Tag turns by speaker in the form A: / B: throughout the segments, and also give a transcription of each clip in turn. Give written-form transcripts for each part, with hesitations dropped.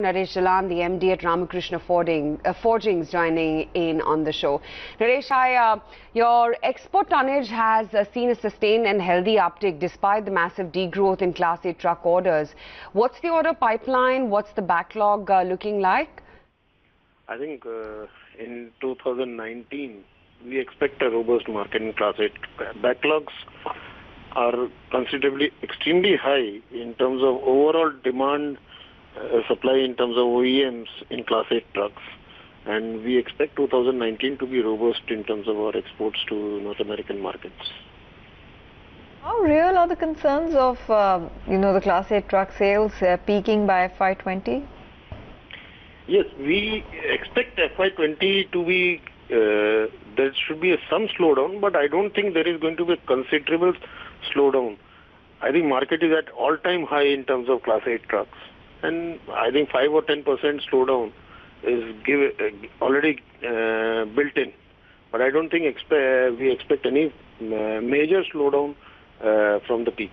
A: Naresh Jalan, the MD at Ramkrishna Forgings, joining in on the show. Naresh, your export tonnage has seen a sustained and healthy uptick despite the massive degrowth in Class 8 truck orders. What's the order pipeline? What's the backlog looking like?
B: I think in 2019, we expect a robust market in Class 8. Backlogs are considerably extremely high in terms of overall demand supply in terms of OEMs in Class 8 trucks, and we expect 2019 to be robust in terms of our exports to North American markets.
C: How real are the concerns of the Class 8 truck sales peaking by FY20?
B: Yes, we expect FY20 to be there should be some slowdown, but I don't think there is going to be a considerable slowdown. I think market is at all-time high in terms of Class 8 trucks, and I think 5 or 10% slowdown is already built in. But I don't think we expect any major slowdown from the peak.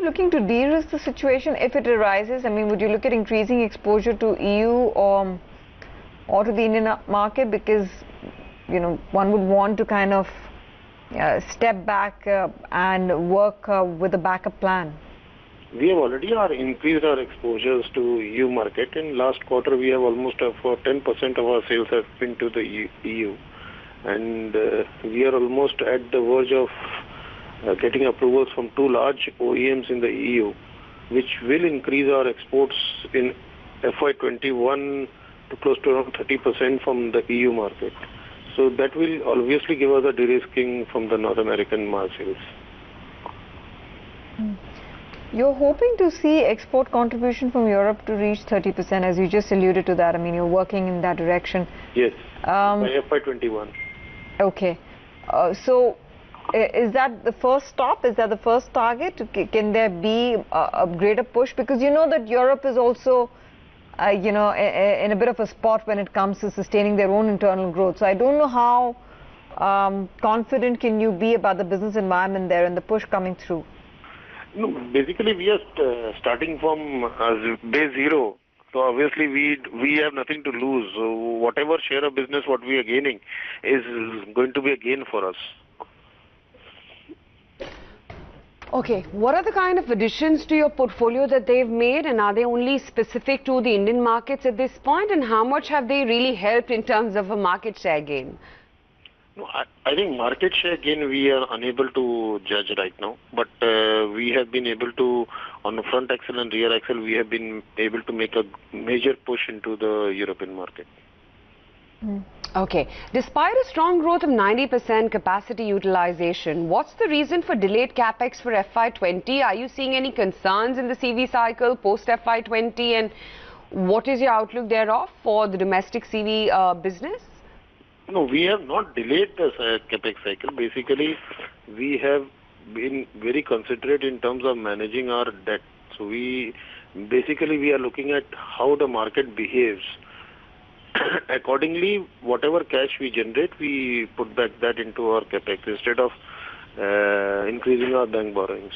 C: Looking to de-risk the situation if it arises? I mean, would you look at increasing exposure to EU or to the Indian market, because one would want to kind of step back and work with a backup plan?
B: We have already increased our exposures to EU market. In last quarter, we have almost for 10% of our sales have been to the EU, and we are almost at the verge of getting approvals from 2 large OEMs in the EU, which will increase our exports in FY21 to close to around 30% from the EU market. So that will obviously give us a de-risking from the North American sales.
C: You're hoping to see export contribution from Europe to reach 30%, as you just alluded to that. I mean, you're working in that direction.
B: Yes, by FY21.
C: Okay. So is that the first stop? Is that the first target? Can there be a greater push? Because you know that Europe is also in a bit of a spot when it comes to sustaining their own internal growth. So I don't know how confident can you be about the business environment there and the push coming through?
B: No, basically we are starting from base zero. So obviously we have nothing to lose. So whatever share of business what we are gaining is going to be a gain for us.
A: Okay, what are the kind of additions to your portfolio that they've made, and are they only specific to the Indian markets at this point, and how much have they really helped in terms of a market share gain?
B: No, I think market share gain we are unable to judge right now, but we have been able to, on the front axle and rear axle, we have been able to make a major push into the European market.
A: Okay. Despite a strong growth of 90% capacity utilization, what's the reason for delayed capex for FY20? Are you seeing any concerns in the CV cycle post FY20, and what is your outlook thereof for the domestic CV business?
B: No, we have not delayed the capex cycle. Basically, we have been very considerate in terms of managing our debt. So we are looking at how the market behaves. Accordingly, whatever cash we generate, we put back that into our capex instead of increasing our bank borrowings.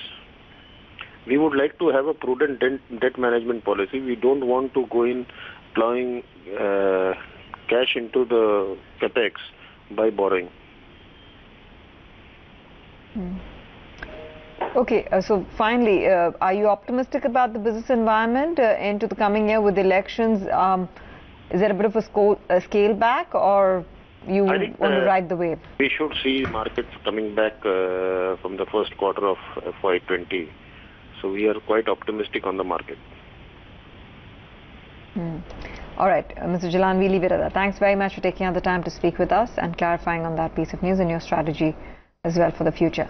B: We would like to have a prudent debt management policy. We don't want to go in plowing cash into the capex by borrowing.
C: Okay, so finally, are you optimistic about the business environment into the coming year with elections? Is there a bit of a scale back, or you want to ride the wave?
B: We should see markets coming back from the first quarter of FY20. So we are quite optimistic on the market.
C: All right, Mr. Jalan, we leave it at that. Thanks very much for taking out the time to speak with us and clarifying on that piece of news and your strategy as well for the future.